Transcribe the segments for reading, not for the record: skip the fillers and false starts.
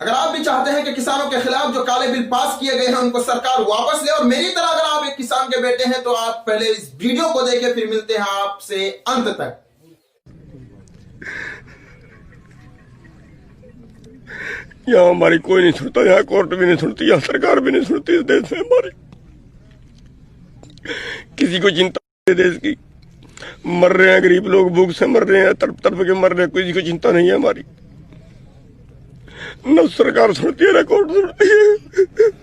अगर आप भी चाहते हैं कि किसानों के खिलाफ जो काले बिल पास किए गए हैं उनको सरकार वापस ले, और मेरी तरह अगर आप एक किसान के बेटे हैं तो आप पहले इस वीडियो को देखें, फिर मिलते हैं आपसे अंत तक। यहाँ हमारी कोई नहीं सुनता, यहाँ कोर्ट भी नहीं सुनती, यहाँ सरकार भी नहीं सुनती। इस देश में हमारी किसी को चिंता नहीं देश की। मर रहे हैं गरीब लोग, भूख से मर रहे हैं, तड़प तड़प के मर रहे हैं, किसी को चिंता नहीं है हमारी। न सरकार सुनती है न कोर्ट सुनती है।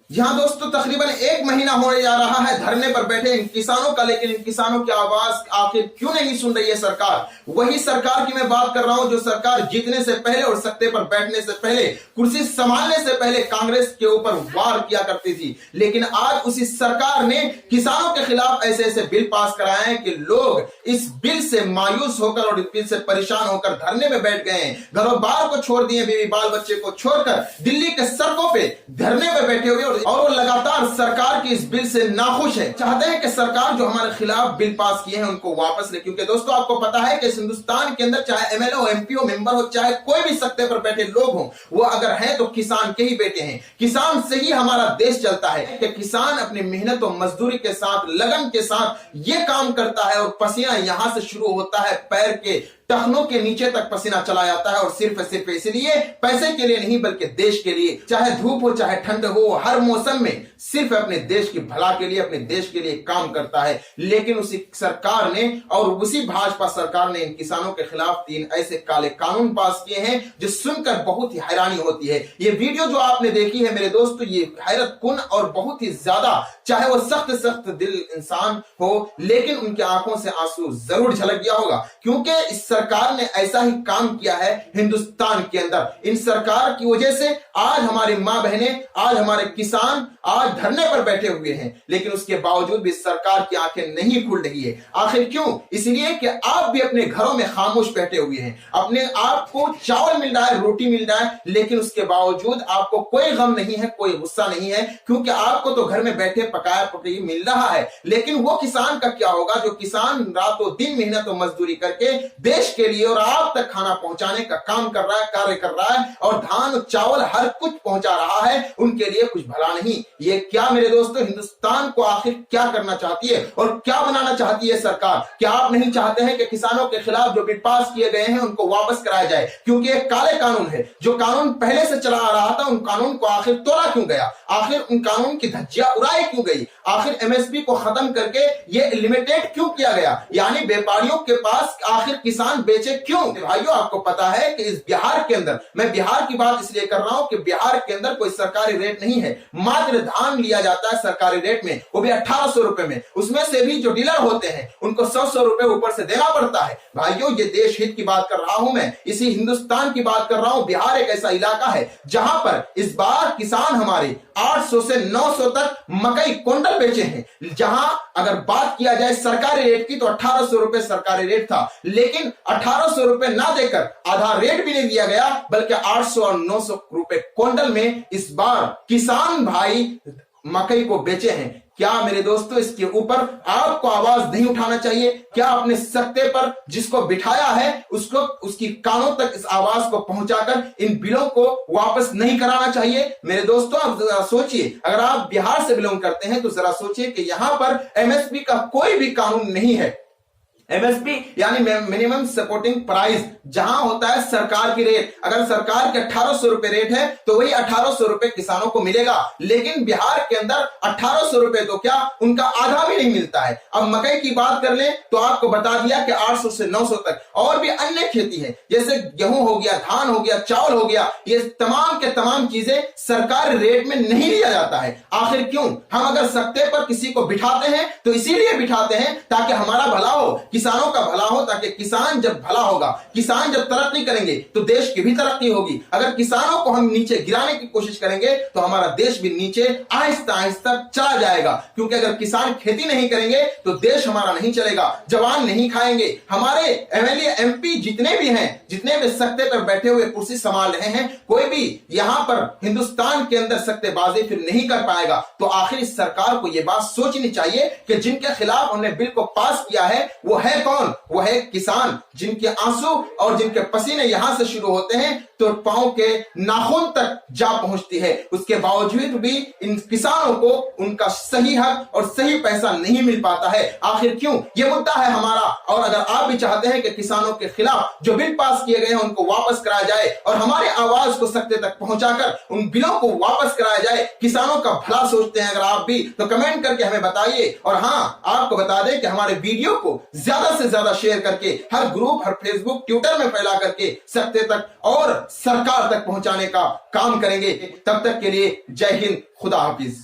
जहां दोस्तों तकरीबन 1 महीना होने जा रहा है धरने पर बैठे इन किसानों का, लेकिन इन किसानों की आवाज आखिर क्यों नहीं सुन रही है सरकार? वही सरकार की मैं बात कर रहा हूं जो सरकार जीतने से पहले और सत्ते पर बैठने से पहले, कुर्सी संभालने से पहले कांग्रेस के ऊपर वार किया करती थी। लेकिन आज उसी सरकार ने किसानों के खिलाफ ऐसे ऐसे बिल पास कराए हैं कि लोग इस बिल से मायूस होकर और इस बिल से परेशान होकर धरने में बैठ गए हैं। घरों बार को छोड़ दिए, बीवी बाल बच्चे को छोड़कर दिल्ली के सड़कों पे धरने में बैठे हुए, और वो लगातार सरकार की इस बिल से नाखुश है। चाहते हैं कि सरकार जो हमारे खिलाफ बिल पास किए हैं उनको वापस ले, क्योंकि दोस्तों आपको पता है कि हिंदुस्तान के अंदर चाहे एमएलए हो, एमपी हो, मेंबर हो, चाहे कोई भी सत्ते पर बैठे लोग हो, वो अगर हैं तो किसान के ही बेटे हैं। किसान से ही हमारा देश चलता है कि किसान अपनी मेहनत और मजदूरी के साथ, लगन के साथ ये काम करता है, और पसीना यहां से शुरू होता है, पैर के टखनों के नीचे तक पसीना चला जाता है, और सिर्फ इसलिए, पैसे के लिए नहीं बल्कि देश के लिए। चाहे धूप हो चाहे ठंड हो, हर मौसम में सिर्फ अपने देश की भला के लिए, अपने देश के लिए काम करता है। लेकिन उसी सरकार ने और उसी भाजपा सरकार ने इन किसानों के खिलाफ 3 ऐसे काले कानून पास किए हैं जो सुनकर बहुत ही हैरानी होती है। ये वीडियो जो आपने देखी है मेरे दोस्तों, ये हैरत कुन और बहुत ही ज्यादा, चाहे वो सख्त दिल इंसान हो, लेकिन उनकी आंखों से आंसू जरूर झलक गया होगा, क्योंकि इस सरकार ने ऐसा ही काम किया है हिंदुस्तान के अंदर। इन सरकार की वजह से आज हमारी मां बहनें, आज हमारे किसान आज धरने पर बैठे हुए हैं, लेकिन उसके बावजूद भी सरकार की आंखें नहीं खुल रही है। आखिर क्यों? इसलिए कि आप भी अपने घरों में खामोश बैठे हुए हैं। अपने आप को चावल मिल रहा है, रोटी मिल रहा है, लेकिन उसके बावजूद आपको कोई गम नहीं है, कोई गुस्सा नहीं है, क्योंकि आपको तो घर में बैठे पकाया पकाई मिल रहा है। लेकिन वो किसान का क्या होगा जो किसान रातों दिन मेहनत और मजदूरी करके देश के लिए और आप तक खाना पहुंचाने का काम कर रहा है, कार्य कर रहा है, और धान चावल हर कुछ पहुंचा रहा है, उनके लिए कुछ भला नहीं। ये क्या मेरे दोस्तों हिंदुस्तान को आखिर क्या करना चाहती है और क्या बनाना चाहती है सरकार? क्या आप नहीं चाहते हैं कि किसानों के खिलाफ जो बिल पास किए गए हैं उनको वापस कराया जाए? क्योंकि एक काले कानून है, जो कानून पहले से चला आ रहा था, उन कानून को आखिर तोड़ा क्यों गया? आखिर उन कानून की धज्जियां उड़ाई क्यों गई? आखिर एमएसपी को खत्म करके ये लिमिटेड क्यों किया गया? यानी व्यापारियों के पास आखिर किसान बेचे क्यों? भाइयों आपको पता है कि इस बिहार के अंदर, मैं बिहार की बात इसलिए कर रहा हूं कि बिहार के अंदर कोई सरकारी रेट नहीं है। मात्र धान लिया जाता है सरकारी रेट में, वो भी 1800 रुपए में। उसमें से भी जो डीलर होते हैं उनको 100 रुपए ऊपर से देना पड़ता है। भाइयों ये देश हित की बात कर रहा हूं, मैं इसी हिंदुस्तान की बात कर रहा हूं। बिहार एक ऐसा इलाका है जहां पर इस बार किसान हमारे 800 से 900 तक मकई क्विंटल बेचे हैं। जहां अगर बात किया जाए सरकारी रेट की तो 1800 रुपए सरकारी रेट था, लेकिन 1800 रुपए ना देकर आधा रेट भी नहीं दिया गया, बल्कि 800 और 900 रुपए क्विंटल में इस बार किसान भाई मकई को बेचे हैं। क्या मेरे दोस्तों इसके ऊपर आपको आवाज नहीं उठाना चाहिए? क्या अपने सत्ते पर जिसको बिठाया है उसको, उसकी कानों तक इस आवाज को पहुंचाकर इन बिलों को वापस नहीं कराना चाहिए? मेरे दोस्तों आप जरा सोचिए, अगर आप बिहार से बिलोंग करते हैं तो जरा सोचिए कि यहां पर एमएसपी का कोई भी कानून नहीं है। एमएसपी यानी मिनिमम सपोर्टिंग प्राइस, जहां होता है सरकार की रेट। अगर सरकार के 1800 रुपए रेट है तो वही 1800 रुपए किसानों को मिलेगा, लेकिन बिहार के अंदर 1800 रुपए तो क्या, उनका आधा भी नहीं मिलता है। अब मकई की बात कर लें तो आपको बता दिया कि 800 से 900 तक, और भी अन्य खेती है जैसे गेहूं हो गया, धान हो गया, चावल हो गया, ये तमाम के तमाम चीजें सरकारी रेट में नहीं लिया जाता है। आखिर क्यों? हम अगर सत्ते पर किसी को बिठाते हैं तो इसीलिए बिठाते हैं ताकि हमारा भला हो, किसानों का भला हो, ताकि किसान जब भला होगा, किसान जब तरक्की करेंगे तो देश की भी तरक्की होगी। अगर किसानों को हम नीचे गिराने की कोशिश करेंगे तो हमारा देश भी नीचे आहिस्ता आहिस्ता चला जाएगा, क्योंकि अगर किसान खेती नहीं करेंगे तो देश हमारा नहीं चलेगा, जवान नहीं खाएंगे। हमारे एमएलए एमपी जितने भी हैं, जितने भी सत्ते पर बैठे हुए कुर्सी संभाल रहे हैं, कोई भी यहां पर हिंदुस्तान के अंदर सत्तेबाजी फिर नहीं कर पाएगा। तो आखिर इस सरकार को यह बात सोचनी चाहिए कि जिनके खिलाफ उन्होंने बिल को पास किया है वो है कौन? वह है किसान, जिनके आंसू और जिनके पसीने यहां से शुरू होते हैं तो पांव के नाखून तक जा पहुंचती है। उसके बावजूद भी इन किसानों को उनका सही हक और सही पैसा नहीं मिल पाता है। आखिर क्यों? ये मुद्दा है हमारा। और अगर आप भी चाहते हैं कि किसानों के खिलाफ जो बिल पास किए गए हैं उनको वापस कराया जाए और हमारे आवाज को सत्य तक पहुंचाकर उन बिलों को वापस कराया जाए, किसानों का भला सोचते हैं अगर आप भी, तो कमेंट करके हमें बताइए। और हाँ, आपको बता दें कि हमारे वीडियो को ज्यादा से ज्यादा शेयर करके हर ग्रुप, हर फेसबुक, ट्विटर में फैला करके सत्य तक और सरकार तक पहुंचाने का काम करेंगे। तब तक के लिए जय हिंद, खुदा हाफिज।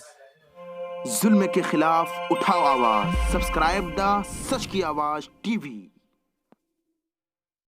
जुल्म के खिलाफ उठाओ आवाज। सब्सक्राइब द सच की आवाज टीवी।